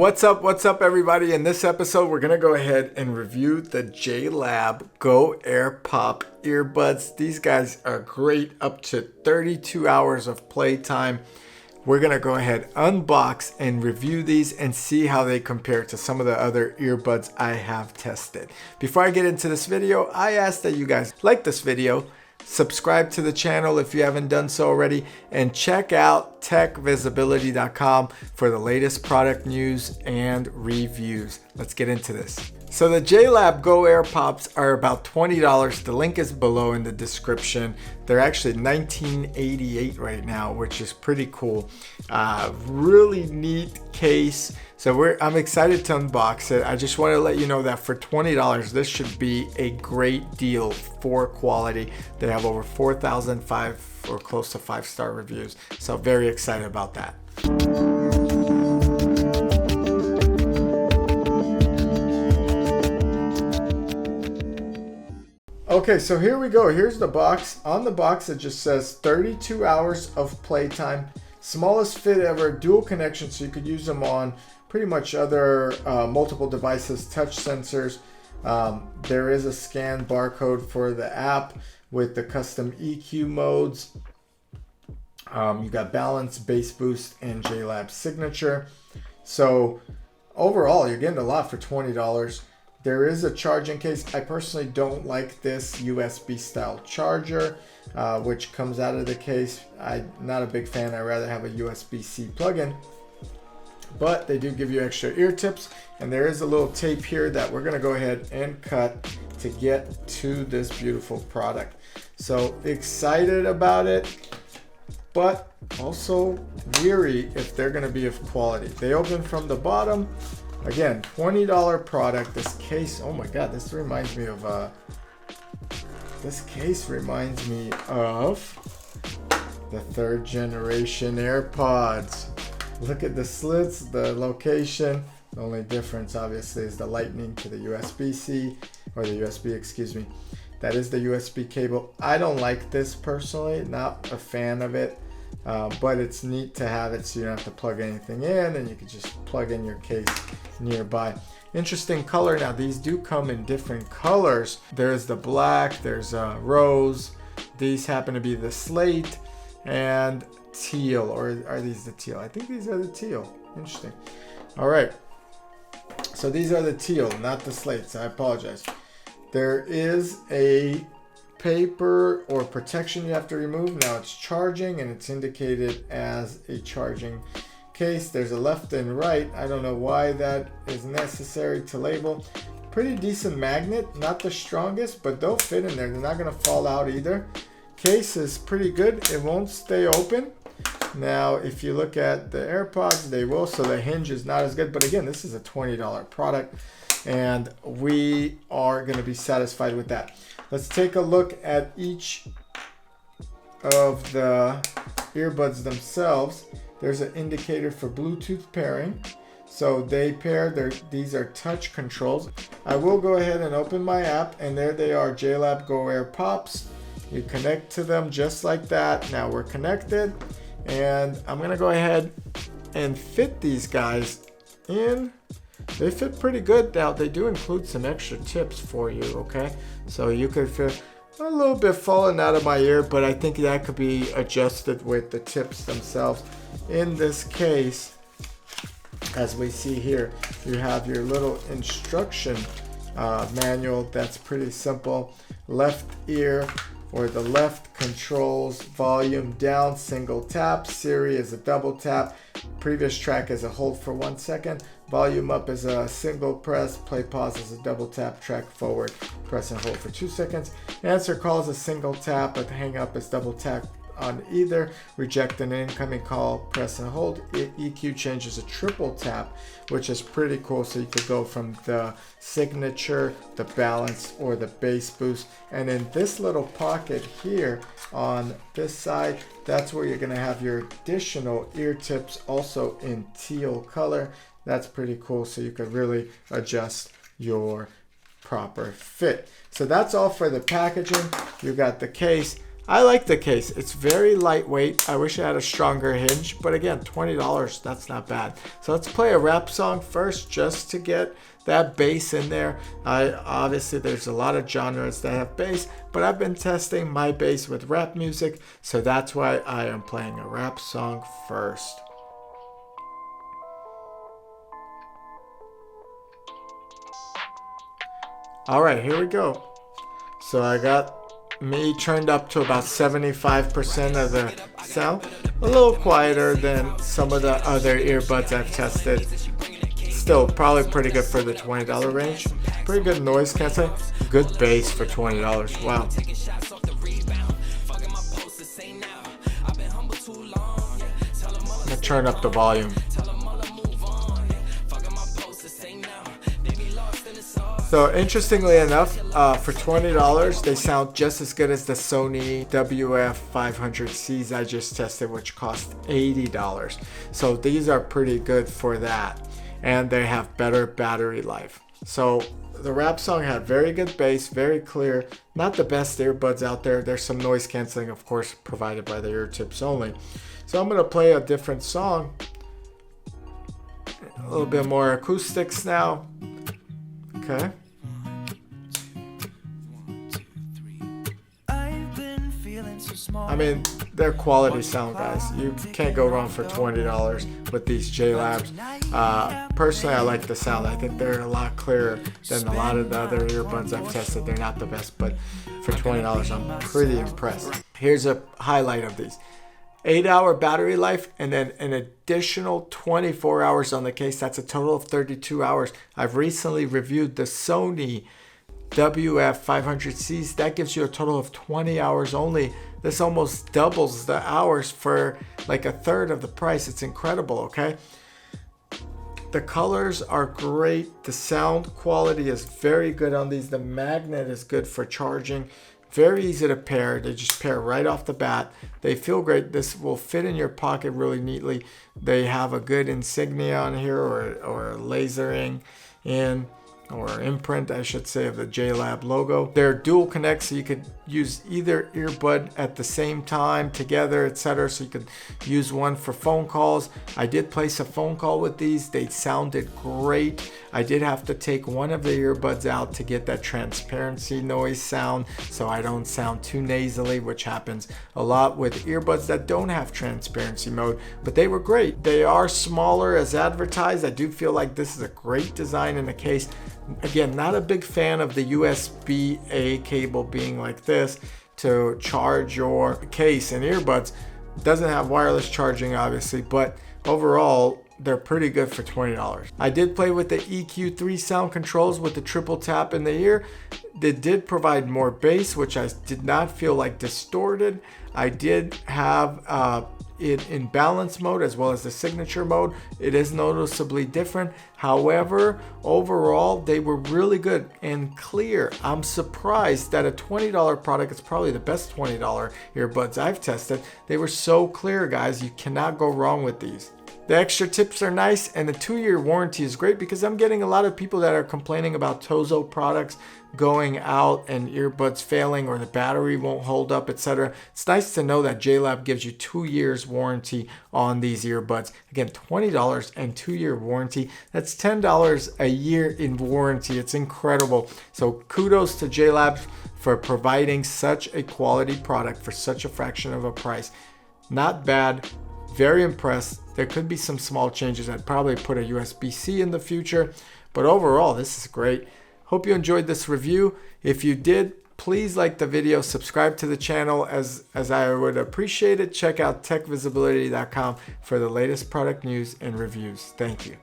What's up everybody? In this episode, we're gonna go ahead and review the JLAB Go Air Pop earbuds. These guys are great, up to 32 hours of playtime. We're gonna go ahead, unbox and review these and see how they compare to some of the other earbuds I have tested. Before I get into this video, I ask that you guys like this video, subscribe to the channel if you haven't done so already, and check out techvisibility.com for the latest product news and reviews. Let's get into this. So the JLAB Go Air Pops are about $20. The link is below in the description. They're actually $19.88 right now, which is pretty cool. Really neat case. So I'm excited to unbox it. I just want to let you know that for $20, this should be a great deal for quality. They have over 4,005 or close to 5-star reviews. So very excited about that. Okay, so here we go. Here's the box. On the box, it just says 32 hours of playtime. Smallest fit ever, dual connection, so you could use them on pretty much other multiple devices, touch sensors. There is a scan barcode for the app with the custom EQ modes. You got balance, bass boost, and JLAB Signature. So overall, you're getting a lot for $20. There is a charging case. I personally don't like this USB style charger, which comes out of the case. I'm not a big fan. I'd rather have a USB-C plug-in. But they do give you extra ear tips, and there is a little tape here that we're gonna go ahead and cut to get to this beautiful product. So excited about it, but also weary if they're gonna be of quality. They open from the bottom. Again, $20 product. This case, oh my God, this reminds me of the 3rd generation AirPods. Look at the slits, the location. The only difference obviously is the lightning to the USB-C, or the USB, excuse me. That is the USB cable. I don't like this personally, not a fan of it, but it's neat to have it so you don't have to plug anything in, and you can just plug in your case nearby. Interesting color. Now these do come in different colors. There's the black, there's rose. These happen to be the slate and teal, or are these the teal? I think these are the teal. Interesting. All right, so these are the teal, not the slates. I apologize. There is a paper or protection you have to remove. Now it's charging, and it's indicated as a charging case. There's a left and right. I don't know why that is necessary to label. Pretty decent magnet, not the strongest, but they'll fit in there. They're not going to fall out either. Case is pretty good. It won't stay open. Now if you look at the AirPods, they will, so the hinge is not as good, but again, this is a $20 product and we are going to be satisfied with that. Let's take a look at each of the earbuds themselves. There's an indicator for Bluetooth pairing. So they pair, these are touch controls. I will go ahead and open my app, and there they are, JLAB Go Air Pops. You connect to them just like that. Now we're connected, and I'm gonna go ahead and fit these guys in. They fit pretty good. Now they do include some extra tips for you, okay? So you could fit a little bit falling out of my ear, but I think that could be adjusted with the tips themselves. In this case, as we see here, you have your little instruction manual. That's pretty simple. Left ear, or the left, controls volume down, single tap. Siri is a double tap. Previous track is a hold for 1 second. Volume up is a single press. Play pause is a double tap. Track forward, press and hold for 2 seconds. Answer call is a single tap, but hang up is double tap on either. Reject an incoming call, press and hold. EQ change is a triple tap, which is pretty cool. So you could go from the signature, the balance, or the bass boost. And in this little pocket here on this side, that's where you're gonna have your additional ear tips, also in teal color. That's pretty cool. So you could really adjust your proper fit. So that's all for the packaging. You got the case. I like the case. It's very lightweight. I wish it had a stronger hinge, but again, $20, that's not bad. So let's play a rap song first just to get that bass in there. Obviously there's a lot of genres that have bass, but I've been testing my bass with rap music, so that's why I am playing a rap song first. All right, here we go. So I got me turned up to about 75% of the sound, a little quieter than some of the other earbuds I've tested. Still probably pretty good for the $20 range. Pretty good noise canceling, good bass for $20. Wow. I'm gonna turn up the volume. So interestingly enough, for $20, they sound just as good as the Sony WF-500Cs I just tested, which cost $80. So these are pretty good for that. And they have better battery life. So the rap song had very good bass, very clear. Not the best earbuds out there. There's some noise canceling, of course, provided by the ear tips only. So I'm gonna play a different song. A little bit more acoustics now. Okay. I mean, they're quality sound, guys. You can't go wrong for $20 with these JLABs. Personally, I like the sound. I think they're a lot clearer than a lot of the other earbuds I've tested. They're not the best, but for $20, I'm pretty impressed. Here's a highlight of these. 8-hour battery life and then an additional 24 hours on the case. That's a total of 32 hours. I've recently reviewed the Sony WF-500Cs. That gives you a total of 20 hours only. This almost doubles the hours for like a third of the price. It's incredible, okay? The colors are great. The sound quality is very good on these. The magnet is good for charging. Very easy to pair. They just pair right off the bat. They feel great. This will fit in your pocket really neatly. They have a good insignia on here or lasering in, or imprint, I should say, of the JLAB logo. They're dual connect, so you could use either earbud at the same time together, etc. So you could use one for phone calls. I did place a phone call with these. They sounded great. I did have to take one of the earbuds out to get that transparency noise sound so I don't sound too nasally, which happens a lot with earbuds that don't have transparency mode, but they were great. They are smaller as advertised. I do feel like this is a great design in the case. Again, not a big fan of the USB-A cable being like this to charge your case and earbuds. Doesn't have wireless charging, obviously, but overall, they're pretty good for $20. I did play with the EQ3 sound controls with the triple tap in the ear. They did provide more bass, which I did not feel like distorted. I did have it in balance mode as well as the signature mode. It is noticeably different. However, overall, they were really good and clear. I'm surprised that a $20 product is probably the best $20 earbuds I've tested. They were so clear, guys. You cannot go wrong with these. The extra tips are nice, and the 2-year warranty is great because I'm getting a lot of people that are complaining about TOZO products going out and earbuds failing or the battery won't hold up, etc. It's nice to know that JLAB gives you 2 years warranty on these earbuds. Again, $20 and 2-year warranty. That's $10 a year in warranty. It's incredible. So kudos to JLAB for providing such a quality product for such a fraction of a price. Not bad. Very impressed. There could be some small changes. I'd probably put a USB-C in the future, but overall, this is great. Hope you enjoyed this review. If you did, please like the video, subscribe to the channel as I would appreciate it. Check out techvisibility.com for the latest product news and reviews. Thank you.